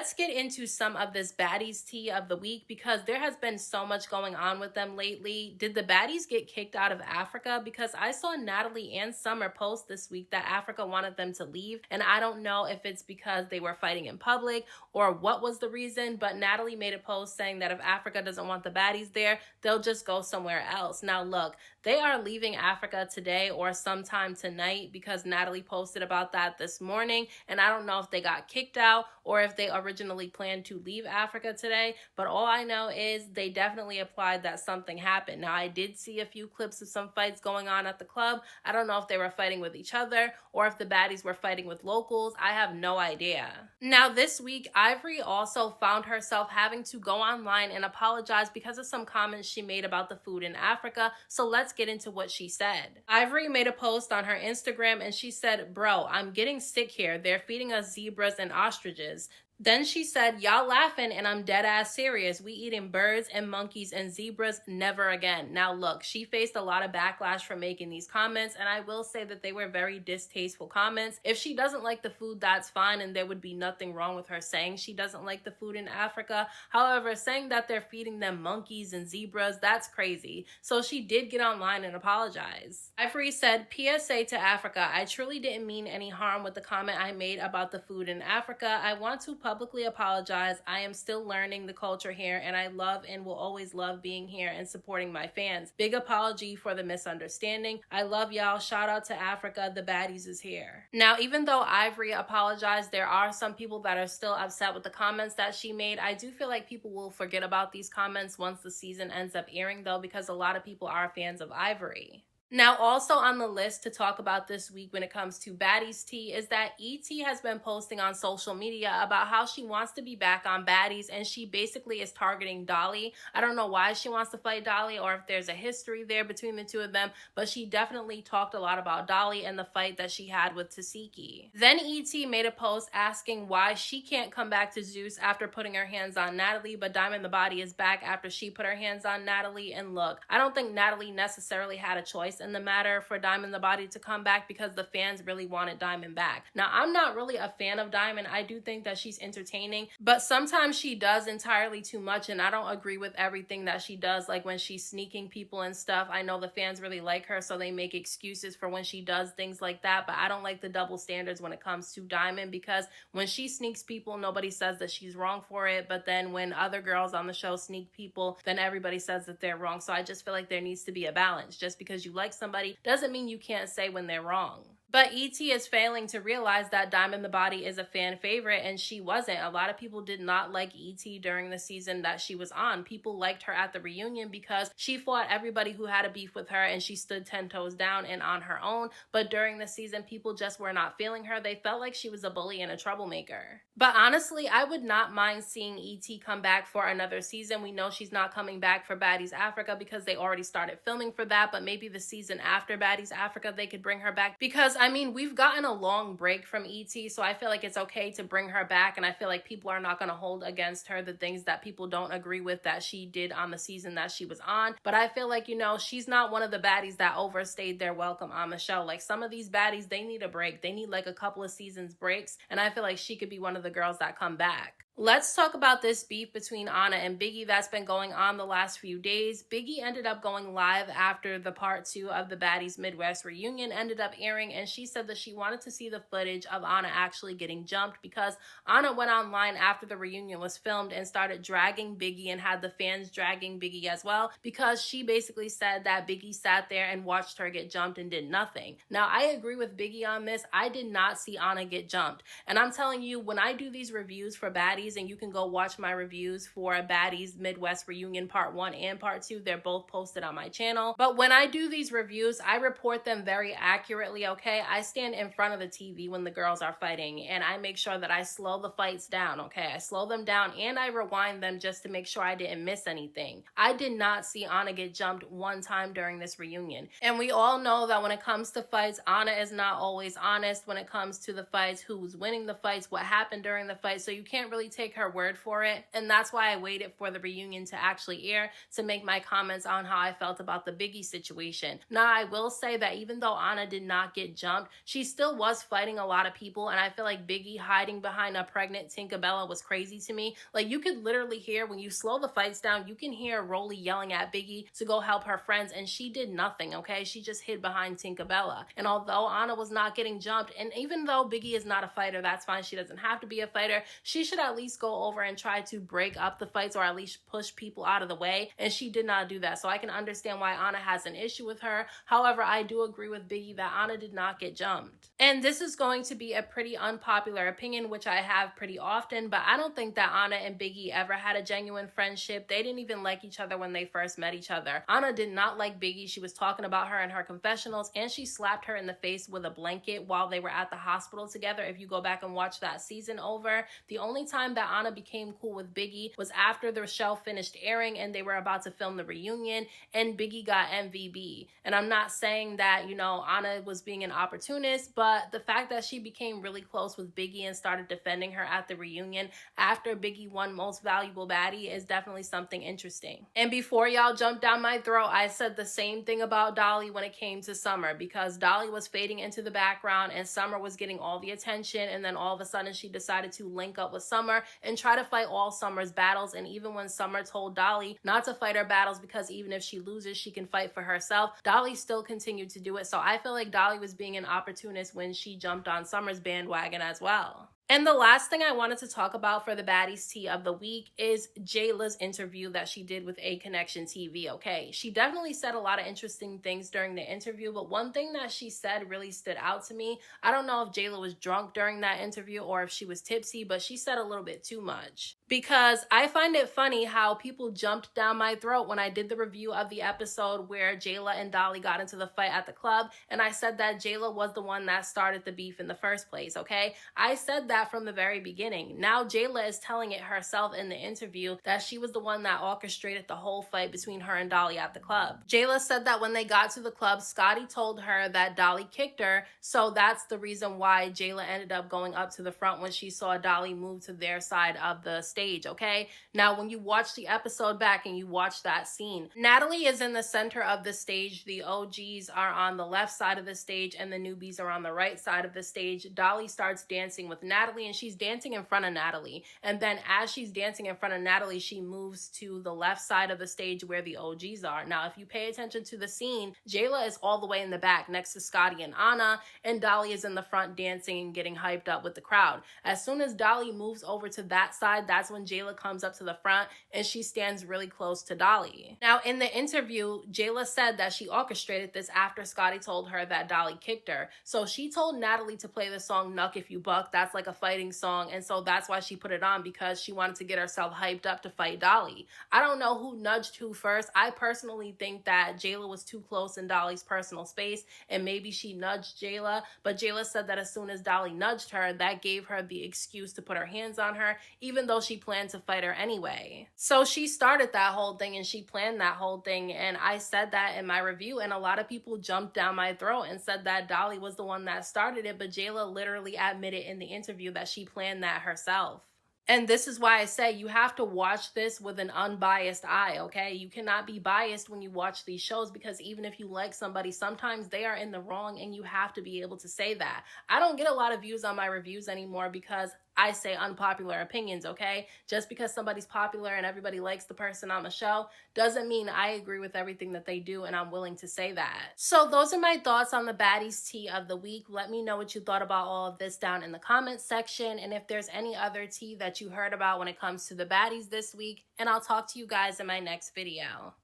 let's get into some of this Baddies Tea of the week because there has been so much going on with them lately. Did the Baddies get kicked out of Africa? Because I saw Natalie and Summer post this week that Africa wanted them to leave, and I don't know if it's because they were fighting in public or what was the reason, but Natalie made a post saying that if Africa doesn't want the Baddies there, they'll just go somewhere else. Now look, they are leaving Africa today or sometime tonight because Natalie posted about that this morning, and I don't know if they got kicked out or if they originally planned to leave Africa today, but all I know is they definitely applied that something happened. Now, I did see a few clips of some fights going on at the club. I don't know if they were fighting with each other or if the baddies were fighting with locals. I have no idea. Now, this week, Ivory also found herself having to go online and apologize because of some comments she made about the food in Africa, so let's get into what she said. Ivory made a post on her Instagram and she said, "Bro, I'm getting sick here. They're feeding us zebras and ostriches." Then she said, "Y'all laughing and I'm dead ass serious. We eating birds and monkeys and zebras, never again." Now look, she faced a lot of backlash for making these comments, and I will say that they were very distasteful comments. If she doesn't like the food, that's fine, and there would be nothing wrong with her saying she doesn't like the food in Africa. However, saying that they're feeding them monkeys and zebras, that's crazy. So she did get online and apologize. Ivory said, "PSA to Africa, I truly didn't mean any harm with the comment I made about the food in Africa. I want to publicly apologize. I am still learning the culture here, and I love and will always love being here and supporting my fans. Big apology for the misunderstanding. I love y'all. Shout out to Africa. The Baddies is here." Now, even though Ivory apologized, there are some people that are still upset with the comments that she made. I do feel like people will forget about these comments once the season ends up airing, though, because a lot of people are fans of Ivory. Now, also on the list to talk about this week when it comes to Baddies Tea is that ET has been posting on social media about how she wants to be back on Baddies, and she basically is targeting Dolly. I don't know why she wants to fight Dolly or if there's a history there between the two of them, but she definitely talked a lot about Dolly and the fight that she had with Tasiki. Then ET made a post asking why she can't come back to Zeus after putting her hands on Natalie, but Diamond the Body is back after she put her hands on Natalie. And look, I don't think Natalie necessarily had a choice in the matter for Diamond the Body to come back because the fans really wanted Diamond back. Now, I'm not really a fan of Diamond. I do think that she's entertaining, but sometimes she does entirely too much, and I don't agree with everything that she does, like when she's sneaking people and stuff. I know the fans really like her, so they make excuses for when she does things like that, but I don't like the double standards when it comes to Diamond, because when she sneaks people, nobody says that she's wrong for it, but then when other girls on the show sneak people, then everybody says that they're wrong. So I just feel like there needs to be a balance. Just because you like somebody doesn't mean you can't say when they're wrong. But ET is failing to realize that Diamond the Body is a fan favorite, and she wasn't. A lot of people did not like ET during the season that she was on. People liked her at the reunion because she fought everybody who had a beef with her, and she stood 10 toes down and on her own. But during the season, people just were not feeling her. They felt like she was a bully and a troublemaker. But honestly, I would not mind seeing ET come back for another season. We know she's not coming back for Baddies Africa because they already started filming for that, but maybe the season after Baddies Africa, they could bring her back, because I mean, we've gotten a long break from ET, so I feel like it's okay to bring her back, and I feel like people are not going to hold against her the things that people don't agree with that she did on the season that she was on. But I feel like, you know, she's not one of the baddies that overstayed their welcome on the show. Like, some of these baddies, they need a break. They need like a couple of seasons breaks, and I feel like she could be one of the girls that come back. Let's talk about this beef between Anna and Biggie that's been going on the last few days. Biggie ended up going live after the part 2 of the Baddies Midwest reunion ended up airing, and she said that she wanted to see the footage of Anna actually getting jumped, because Anna went online after the reunion was filmed and started dragging Biggie and had the fans dragging Biggie as well, because she basically said that Biggie sat there and watched her get jumped and did nothing. Now, I agree with Biggie on this. I did not see Anna get jumped, and I'm telling you, when I do these reviews for Baddies, and you can go watch my reviews for Baddies Midwest Reunion Part 1 and Part 2. They're both posted on my channel. But when I do these reviews, I report them very accurately, okay? I stand in front of the TV when the girls are fighting, and I make sure that I slow the fights down, okay? I slow them down and I rewind them just to make sure I didn't miss anything. I did not see Anna get jumped one time during this reunion. And we all know that when it comes to fights, Anna is not always honest when it comes to the fights, who's winning the fights, what happened during the fight. So you can't really take her word for it, and that's why I waited for the reunion to actually air to make my comments on how I felt about the Biggie situation. Now, I will say that even though Anna did not get jumped, she still was fighting a lot of people, and I feel like Biggie hiding behind a pregnant Tinkerbella was crazy to me. Like, you could literally hear, when you slow the fights down, you can hear Rolly yelling at Biggie to go help her friends, and she did nothing, okay? She just hid behind Tinkerbella. And although Anna was not getting jumped, and even though Biggie is not a fighter, that's fine, she doesn't have to be a fighter, she should at least go over and try to break up the fights or at least push people out of the way, and she did not do that. So I can understand why Anna has an issue with her. However, I do agree with Biggie that Anna did not get jumped. And this is going to be a pretty unpopular opinion, which I have pretty often, but I don't think that Anna and Biggie ever had a genuine friendship. They didn't even like each other when they first met each other. Anna did not like Biggie. She was talking about her in her confessionals, and she slapped her in the face with a blanket while they were at the hospital together. If you go back and watch that season over, the only time that Anna became cool with Biggie was after the show finished airing and they were about to film the reunion, and Biggie got MVB. And I'm not saying that, you know, Anna was being an opportunist, but the fact that she became really close with Biggie and started defending her at the reunion after Biggie won Most Valuable Baddie is definitely something interesting. And before y'all jump down my throat, I said the same thing about Dolly when it came to Summer, because Dolly was fading into the background and Summer was getting all the attention, and then all of a sudden she decided to link up with Summer and try to fight all Summer's battles. And even when Summer told Dolly not to fight her battles because even if she loses, she can fight for herself, Dolly still continued to do it. So I feel like Dolly was being an opportunist when she jumped on Summer's bandwagon as well. And the last thing I wanted to talk about for the Baddies Tea of the week is Jela's interview that she did with A Connection TV, okay? She definitely said a lot of interesting things during the interview, but one thing that she said really stood out to me. I don't know if Jela was drunk during that interview or if she was tipsy, but she said a little bit too much. Because I find it funny how people jumped down my throat when I did the review of the episode where Jela and Dolly got into the fight at the club, and I said that Jela was the one that started the beef in the first place, okay? I said that from the very beginning. Now Jela is telling it herself in the interview that she was the one that orchestrated the whole fight between her and Dolly at the club. Jela said that when they got to the club, Scotty told her that Dolly kicked her, so that's the reason why Jela ended up going up to the front when she saw Dolly move to their side of the stage, okay? Now, when you watch the episode back and you watch that scene, Natalie is in the center of the stage, the OGs are on the left side of the stage, and the newbies are on the right side of the stage. Dolly starts dancing with Natalie, and she's dancing in front of Natalie. And then as she's dancing in front of Natalie, she moves to the left side of the stage where the OGs are. Now, if you pay attention to the scene, Jela is all the way in the back next to Scotty and Anna, and Dolly is in the front dancing and getting hyped up with the crowd. As soon as Dolly moves over to that side, that's when Jela comes up to the front and she stands really close to Dolly. Now, in the interview, Jela said that she orchestrated this after Scotty told her that Dolly kicked her. So she told Natalie to play the song Nuck If You Buck. That's like a fighting song, and so that's why she put it on, because she wanted to get herself hyped up to fight Dolly. I don't know who nudged who first. I personally think that Jela was too close in Dolly's personal space and maybe she nudged Jela, but Jela said that as soon as Dolly nudged her, that gave her the excuse to put her hands on her, even though she planned to fight her anyway. So she started that whole thing and she planned that whole thing, and I said that in my review, and a lot of people jumped down my throat and said that Dolly was the one that started it, but Jela literally admitted in the interview that she planned that herself. And this is why I say you have to watch this with an unbiased eye, okay? You cannot be biased when you watch these shows, because even if you like somebody, sometimes they are in the wrong and you have to be able to say that. I don't get a lot of views on my reviews anymore because I say unpopular opinions, okay? Just because somebody's popular and everybody likes the person on the show doesn't mean I agree with everything that they do, and I'm willing to say that. So those are my thoughts on the Baddies Tea of the week. Let me know what you thought about all of this down in the comments section, and if there's any other tea that you heard about when it comes to the baddies this week, and I'll talk to you guys in my next video.